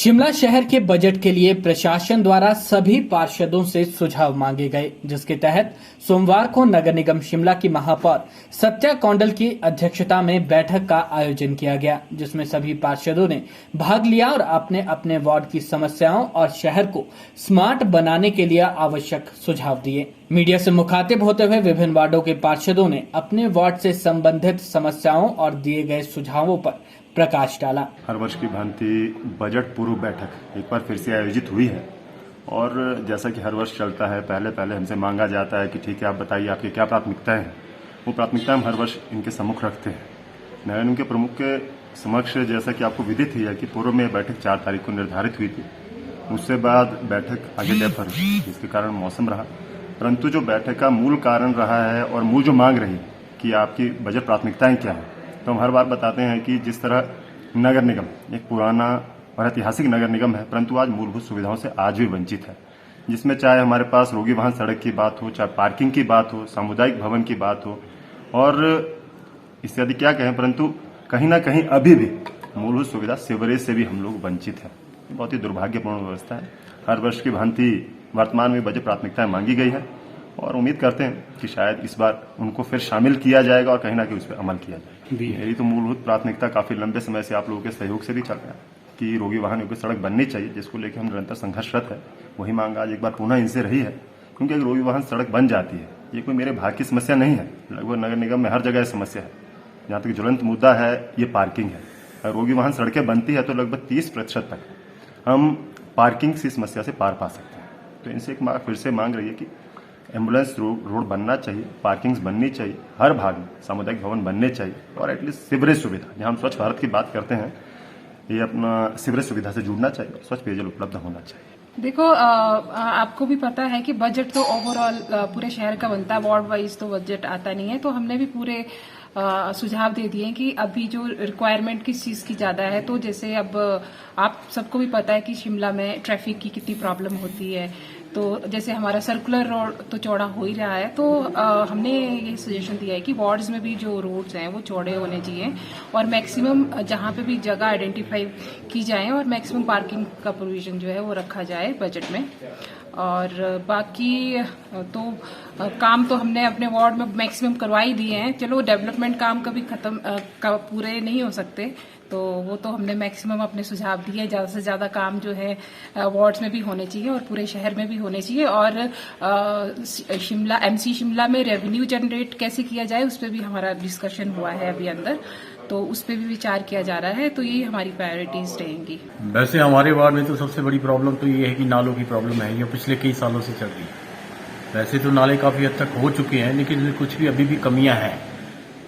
शिमला शहर के बजट के लिए प्रशासन द्वारा सभी पार्षदों से सुझाव मांगे गए, जिसके तहत सोमवार को नगर निगम शिमला की महापौर सत्या कौंडल की अध्यक्षता में बैठक का आयोजन किया गया, जिसमें सभी पार्षदों ने भाग लिया और अपने अपने वार्ड की समस्याओं और शहर को स्मार्ट बनाने के लिए आवश्यक सुझाव दिए। मीडिया से मुखातिब होते हुए विभिन्न वार्डों के पार्षदों ने अपने वार्ड से संबंधित समस्याओं और दिए गए सुझावों पर प्रकाश डाला। हर वर्ष की भांति बजट पूर्व बैठक एक बार फिर से आयोजित हुई है और जैसा कि हर वर्ष चलता है, पहले हमसे मांगा जाता है कि ठीक है, आप बताइए आपकी क्या प्राथमिकताएं हैं। वो प्राथमिकताएं हम हर वर्ष इनके सम्मुख रखते हैं। नगर निगम के प्रमुख के समक्ष जैसा कि आपको विदित ही है कि पूर्व में बैठक 4 तारीख को निर्धारित हुई थी। उससे बाद बैठक आगे डेफर हुई, जिसके कारण मौसम रहा। परंतु जो बैठक का मूल कारण रहा है और मूल जो मांग रही कि आपकी बजट प्राथमिकताएं क्या है, तो हम हर बार बताते हैं कि जिस तरह नगर निगम एक पुराना और ऐतिहासिक नगर निगम है, परंतु आज मूलभूत सुविधाओं से आज भी वंचित है, जिसमें चाहे हमारे पास रोगी वाहन सड़क की बात हो, चाहे पार्किंग की बात हो, सामुदायिक भवन की बात हो और इत्यादि क्या कहें, परंतु कहीं ना कहीं अभी भी मूलभूत सुविधा सीवरेज से भी हम लोग वंचित है। बहुत ही दुर्भाग्यपूर्ण व्यवस्था है। हर वर्ष की भांति वर्तमान में बजट प्राथमिकताएं मांगी गई है और उम्मीद करते हैं कि शायद इस बार उनको फिर शामिल किया जाएगा और कहीं ना कहीं उस पर अमल किया जाएगा। मेरी तो मूलभूत प्राथमिकता काफी लंबे समय से आप लोगों के सहयोग से भी चल रहा है कि रोगी वाहन योग्य सड़क बननी चाहिए, जिसको लेकर हम निरंतर संघर्षरत है। वही मांग आज एक बार पुनः इनसे रही है, क्योंकि अगर रोगी वाहन सड़क बन जाती है, ये कोई मेरे भाग की समस्या नहीं है। लगभग नगर निगम में हर जगह समस्या है। जहाँ तक ज्वलंत मुद्दा है ये पार्किंग है। अगर रोगी वाहन सड़कें बनती है तो लगभग 30% तक हम पार्किंग की समस्या से पार पा सकते हैं। तो इनसे एक फिर से मांग रही है कि एम्बुलेंस रोड बनना चाहिए, पार्किंग्स बननी चाहिए, हर भाग में सामुदायिक भवन बनने चाहिए और एटलीस्ट सीवरेज सुविधा, जहां हम स्वच्छ भारत की बात करते हैं, ये अपना सीवरेज सुविधा से जुड़ना चाहिए, स्वच्छ पेयजल उपलब्ध होना चाहिए। देखो, आपको भी पता है कि बजट तो ओवरऑल पूरे शहर का बनता है, वार्ड वाइज तो बजट आता नहीं है। तो हमने भी पूरे सुझाव दे दिए कि अभी जो रिक्वायरमेंट किस चीज की ज्यादा है। तो जैसे अब आप सबको भी पता है कि शिमला में ट्रैफिक की कितनी प्रॉब्लम होती है। तो जैसे हमारा सर्कुलर रोड तो चौड़ा हो ही रहा है, तो हमने ये सजेशन दिया है कि वार्ड्स में भी जो रोड्स हैं वो चौड़े होने चाहिए और मैक्सिमम जहां पे भी जगह आइडेंटिफाई की जाए और मैक्सिमम पार्किंग का प्रोविजन जो है वो रखा जाए बजट में। और बाकी तो काम तो हमने अपने वार्ड में मैक्सिमम करवा ही दिए हैं। चलो, डेवलपमेंट काम कभी खत्म पूरे नहीं हो सकते, तो वो तो हमने मैक्सिमम अपने सुझाव दिए। ज्यादा से ज्यादा काम जो है वार्ड्स में भी होने चाहिए और पूरे शहर में भी होने चाहिए। और शिमला एमसी शिमला में रेवेन्यू जनरेट कैसे किया जाए उस पर भी हमारा डिस्कशन हुआ है अभी अंदर, तो उस पर भी विचार किया जा रहा है। तो ये हमारी प्रायोरिटीज रहेंगी। वैसे हमारे वार्ड में तो सबसे बड़ी प्रॉब्लम तो ये है कि नालों की प्रॉब्लम है, ये पिछले कई सालों से चल रही है। वैसे तो नाले काफी हद तक हो चुके हैं, लेकिन कुछ भी अभी भी कमियां हैं।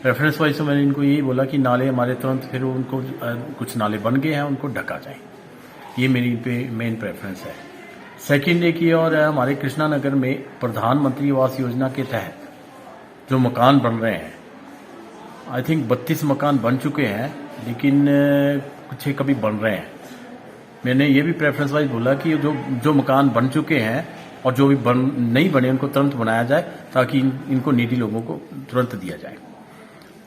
रेफरेंस वाइज तो मैंने इनको यही बोला कि नाले हमारे तुरंत फिर उनको कुछ नाले बन गए हैं, उनको ढका जाए। ये मेरी मेन प्रेफरेंस है। सेकंड एक ये और है, हमारे कृष्णा नगर में प्रधानमंत्री आवास योजना के तहत जो मकान बन रहे हैं, आई थिंक 32 मकान बन चुके हैं, लेकिन कुछ एक अभी बन रहे हैं। मैंने ये भी प्रेफरेंस वाइज बोला कि जो मकान बन चुके हैं और जो भी नहीं बने उनको तुरंत बनाया जाए, ताकि इनको नीडी लोगों को तुरंत दिया जाए।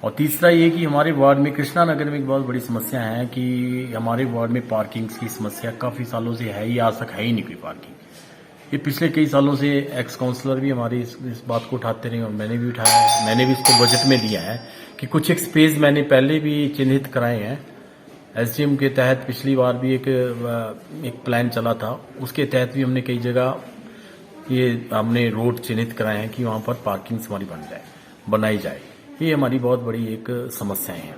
और तीसरा ये कि हमारे वार्ड में कृष्णा नगर में एक बहुत बड़ी समस्या है कि हमारे वार्ड में पार्किंग की समस्या काफी सालों से है ही, आज तक है ही नहीं कोई पार्किंग। ये पिछले कई सालों से एक्स काउंसलर भी हमारी इस बात को उठाते रहे और मैंने भी उठाया है। मैंने भी इसको बजट में दिया है कि कुछ एक स्पेस मैंने पहले भी चिन्हित कराए हैं। एसडीएम के तहत पिछली बार भी एक प्लान चला था, उसके तहत भी हमने कई जगह ये हमने रोड चिन्हित कराए हैं कि वहां पर पार्किंग हमारी बनाई जाए। ये हमारी बहुत बड़ी एक समस्याएं हैं।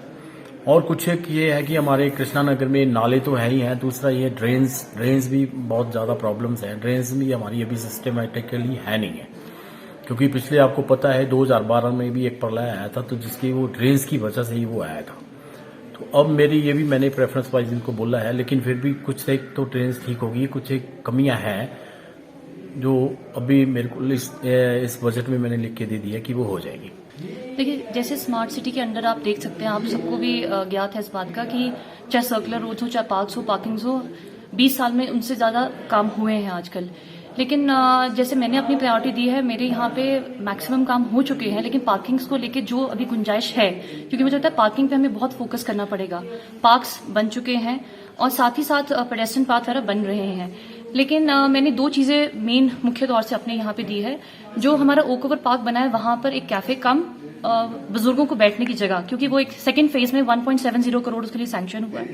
और कुछ एक ये है कि हमारे कृष्णा नगर में नाले तो है ही हैं, दूसरा ये ड्रेन्स भी बहुत ज्यादा प्रॉब्लम्स हैं। ड्रेन्स भी हमारी अभी सिस्टमेटिकली है नहीं है, क्योंकि पिछले आपको पता है 2012 में भी एक प्रलय आया था, तो जिसकी वो ड्रेन्स की वजह से ही वो आया था। तो अब मेरी ये भी मैंने प्रेफरेंस वाइज इनको बोला है, लेकिन फिर भी कुछ एक तो ड्रेन्स ठीक होगी, कुछ एक कमियां हैं जो अभी मेरे को इस बजट में मैंने लिख के दे दिया कि वो हो जाएगी। देखिए, जैसे स्मार्ट सिटी के अंडर आप देख सकते हैं, आप सबको भी ज्ञात है इस बात का कि चाहे सर्कुलर रोड्स हो, चाहे पार्क्स हो, पार्किंग्स हो, 20 साल में उनसे ज्यादा काम हुए हैं आजकल। लेकिन जैसे मैंने अपनी प्रायोरिटी दी है, मेरे यहाँ पे मैक्सिमम काम हो चुके हैं, लेकिन पार्किंग्स को लेके जो अभी गुंजाइश है, क्योंकि मुझे लगता है पार्किंग पे हमें बहुत फोकस करना पड़ेगा। पार्क्स बन चुके हैं और साथ ही साथ पेडेस्ट्रियन पाथ वगैरह बन रहे हैं। लेकिन मैंने दो चीजें मेन मुख्य तौर से अपने यहाँ पे दी है। जो हमारा ओक ओवर पार्क बना है वहां पर एक कैफे कम बुजुर्गों को बैठने की जगह, क्योंकि वो एक सेकंड फेज में 1.70 करोड़ उसके लिए सैंक्शन हुआ है।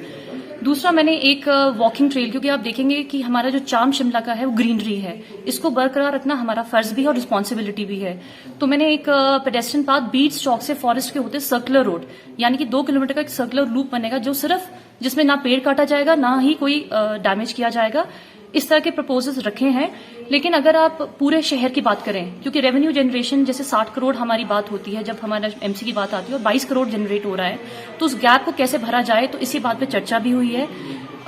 दूसरा मैंने एक वॉकिंग ट्रेल, क्योंकि आप देखेंगे कि हमारा जो चार्म शिमला का है वो ग्रीनरी है, इसको बरकरार रखना हमारा फर्ज भी है और रिस्पॉन्सिबिलिटी भी है। तो मैंने एक पेडेस्ट्रियन पाथ बीच चौक से फॉरेस्ट के होते सर्कुलर रोड, यानी कि 2 किलोमीटर का एक सर्कुलर लूप बनेगा, जो सिर्फ जिसमें ना पेड़ काटा जाएगा ना ही कोई डैमेज किया जाएगा। इस तरह के प्रपोजल्स रखे हैं। लेकिन अगर आप पूरे शहर की बात करें, क्योंकि रेवेन्यू जनरेशन जैसे 60 करोड़ हमारी बात होती है जब हमारा एमसी की बात आती है, और 22 करोड़ जनरेट हो रहा है, तो उस गैप को कैसे भरा जाए, तो इसी बात पे चर्चा भी हुई है।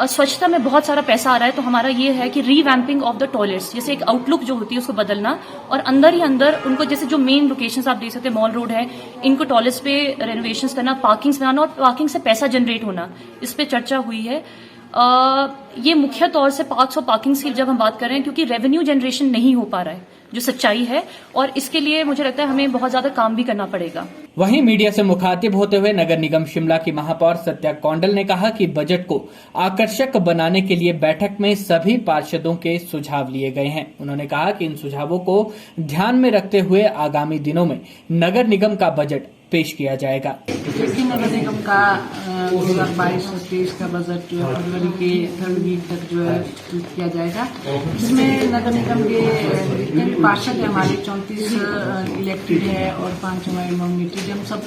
स्वच्छता में बहुत सारा पैसा आ रहा है, तो हमारा ये है कि रीवैम्पिंग ऑफ द टॉयलेट्स, जैसे एक आउटलुक जो होती है उसको बदलना, और अंदर ही अंदर उनको, जैसे जो मेन लोकेशंस आप देख सकते हैं मॉल रोड है, इनको टॉयलेट्स पे रेनोवेशंस करना, पार्किंग्स बनाना और पार्किंग से पैसा जनरेट होना, इस पे चर्चा हुई है। ये मुख्य तौर से पार्क्स और पार्किंग्स की जब हम बात कर रहे हैं, क्योंकि रेवेन्यू जनरेशन नहीं हो पा रहा है, जो सच्चाई है, और इसके लिए मुझे लगता है हमें बहुत ज्यादा काम भी करना पड़ेगा। वहीं मीडिया से मुखातिब होते हुए नगर निगम शिमला की महापौर सत्या कौंडल ने कहा कि बजट को आकर्षक बनाने के लिए बैठक में सभी पार्षदों के सुझाव लिए गए हैं। उन्होंने कहा कि इन सुझावों को ध्यान में रखते हुए आगामी दिनों में नगर निगम का बजट पेश किया जाएगा। देखिए, नगर निगम का 2022-23 का बजट जो है फरवरी के 3rd वीक तक जो है किया जाएगा। इसमें नगर निगम के जितने भी पार्षद है हमारे 34 इलेक्टेड है और 5 हमारे नॉमिनेटेड, हम सब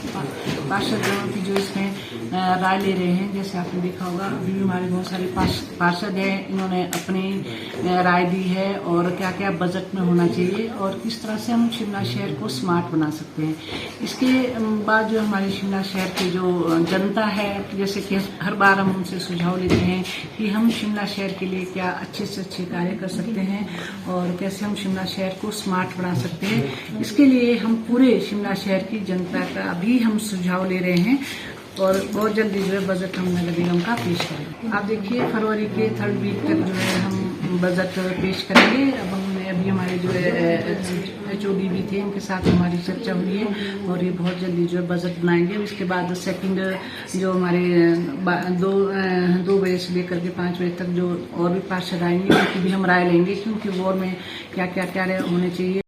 पार्षदों की जो इसमें राय ले रहे हैं। जैसे आपने देखा होगा, अभी भी हमारे बहुत सारे पार्षद हैं, इन्होंने अपनी राय दी है और क्या क्या बजट में होना चाहिए और किस तरह से हम शिमला शहर को स्मार्ट बना सकते हैं। इसके बाद जो हमारे शिमला शहर की जो जनता है, जैसे कि हर बार हम उनसे सुझाव लेते हैं कि हम शिमला शहर के लिए क्या अच्छे से अच्छे कार्य कर सकते हैं और कैसे हम शिमला शहर को स्मार्ट बना सकते हैं। इसके लिए हम पूरे शिमला शहर की जनता का भी हम सुझाव ले रहे हैं और बहुत जल्दी जो है बजट हम नगर निगम का पेश करेंगे। आप देखिए, फरवरी के 3rd वीक तक जो है हम बजट पेश करेंगे। अब हमने अभी हमारे जो HOD भी थे, इनके साथ हमारी चर्चा हुई है और ये बहुत जल्दी जो है बजट बनाएंगे। इसके बाद 2nd जो हमारे 2 बजे से लेकर के 5 बजे तक जो और भी पार्षद आएंगे, उनकी भी हम राय लेंगे कि उनकी वॉर्ड में क्या क्या कार्य होने चाहिए।